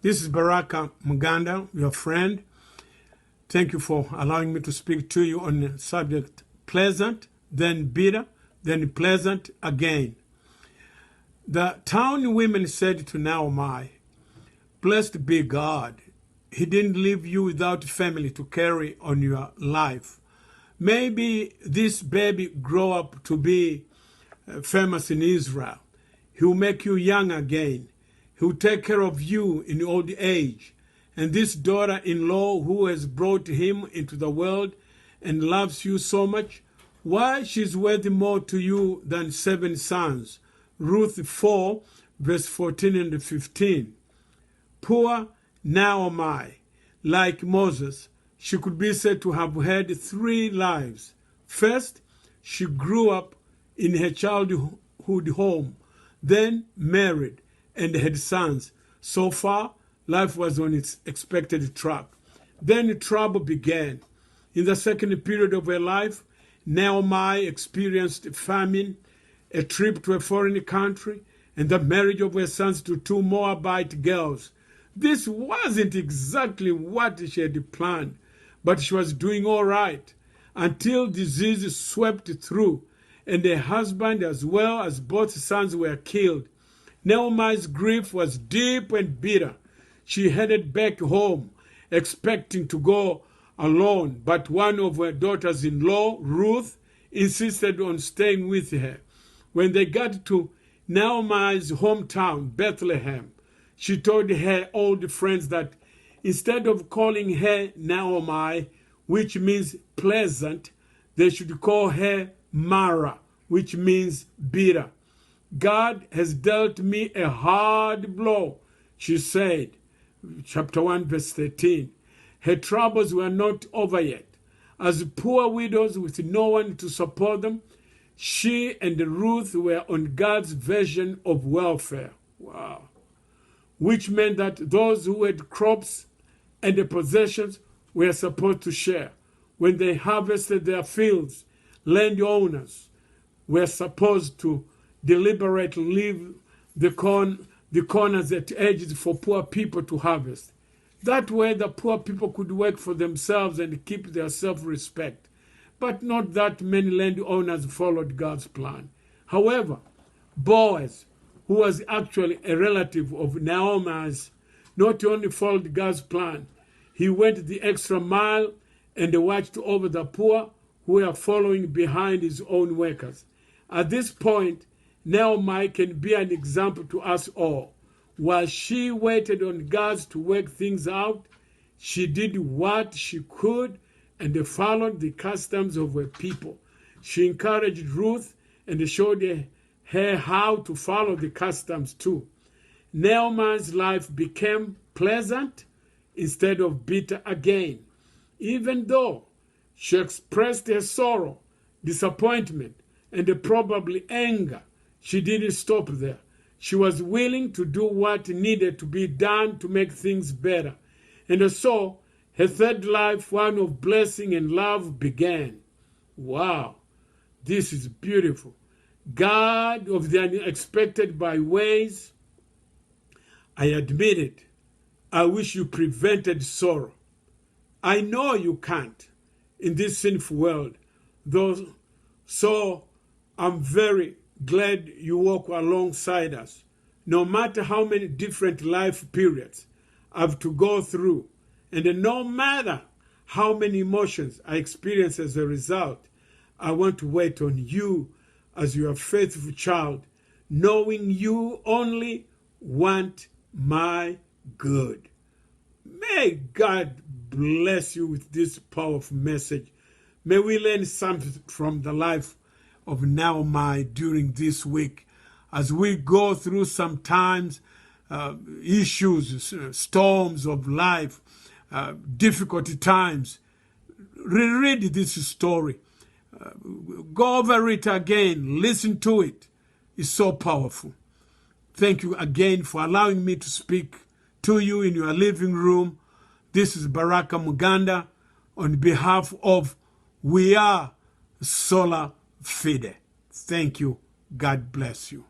This is Baraka Muganda, your friend. Thank you for allowing me to speak to you on the subject pleasant, then bitter, then pleasant again. The town women said to Naomi, "Blessed be God. He didn't leave you without family to carry on your life. Maybe this baby grow up to be famous in Israel. He will make you young again. He will take care of you in old age. And this daughter-in-law who has brought him into the world and loves you so much, why, she's worth more to you than 7 sons." Ruth 4, verse 14 and 15. Poor Naomi, like Moses, she could be said to have had 3 lives. First, she grew up in her childhood home, then married and had sons. So far, life was on its expected track. Then trouble began. In the second period of her life, Naomi experienced famine, a trip to a foreign country, and the marriage of her sons to 2 Moabite girls. This wasn't exactly what she had planned, but she was doing all right until disease swept through, and her husband as well as both sons were killed. Naomi's grief was deep and bitter. She headed back home, expecting to go alone, but one of her daughters-in-law, Ruth, insisted on staying with her. When they got to Naomi's hometown, Bethlehem, she told her old friends that instead of calling her Naomi, which means pleasant, they should call her Mara, which means bitter. "God has dealt me a hard blow," she said. Chapter 1, verse 13. Her troubles were not over yet. As poor widows with no one to support them, she and Ruth were on God's version of welfare. Wow. Which meant that those who had crops and the possessions were supposed to share. When they harvested their fields, landowners were supposed to deliberately leave the corners at edges for poor people to harvest. That way the poor people could work for themselves and keep their self-respect. But not that many landowners followed God's plan. However, Boaz, who was actually a relative of Naomi's, not only followed God's plan, he went the extra mile and watched over the poor who were following behind his own workers. At this point, Naomi can be an example to us all. While she waited on God to work things out, she did what she could and followed the customs of her people. She encouraged Ruth and showed her how to follow the customs too. Naomi's life became pleasant instead of bitter again. Even though she expressed her sorrow, disappointment, and probably anger, she didn't stop there. She was willing to do what needed to be done to make things better. And so, her third life, one of blessing and love, began. Wow, this is beautiful. God of the unexpected by ways, I admit it. I wish you prevented sorrow. I know you can't in this sinful world, though, so I'm very glad you walk alongside us. No matter how many different life periods I have to go through, and no matter how many emotions I experience as a result, I want to wait on you as your faithful child, knowing you only want my good. May God bless you with this powerful message. May we learn something from the life of Naomi during this week as we go through sometimes issues, storms of life, difficult times. Reread this story. Go over it again. Listen to it. It's so powerful. Thank you again for allowing me to speak to you in your living room. This is Baraka Muganda on behalf of We Are SolaFide. Thank you. God bless you.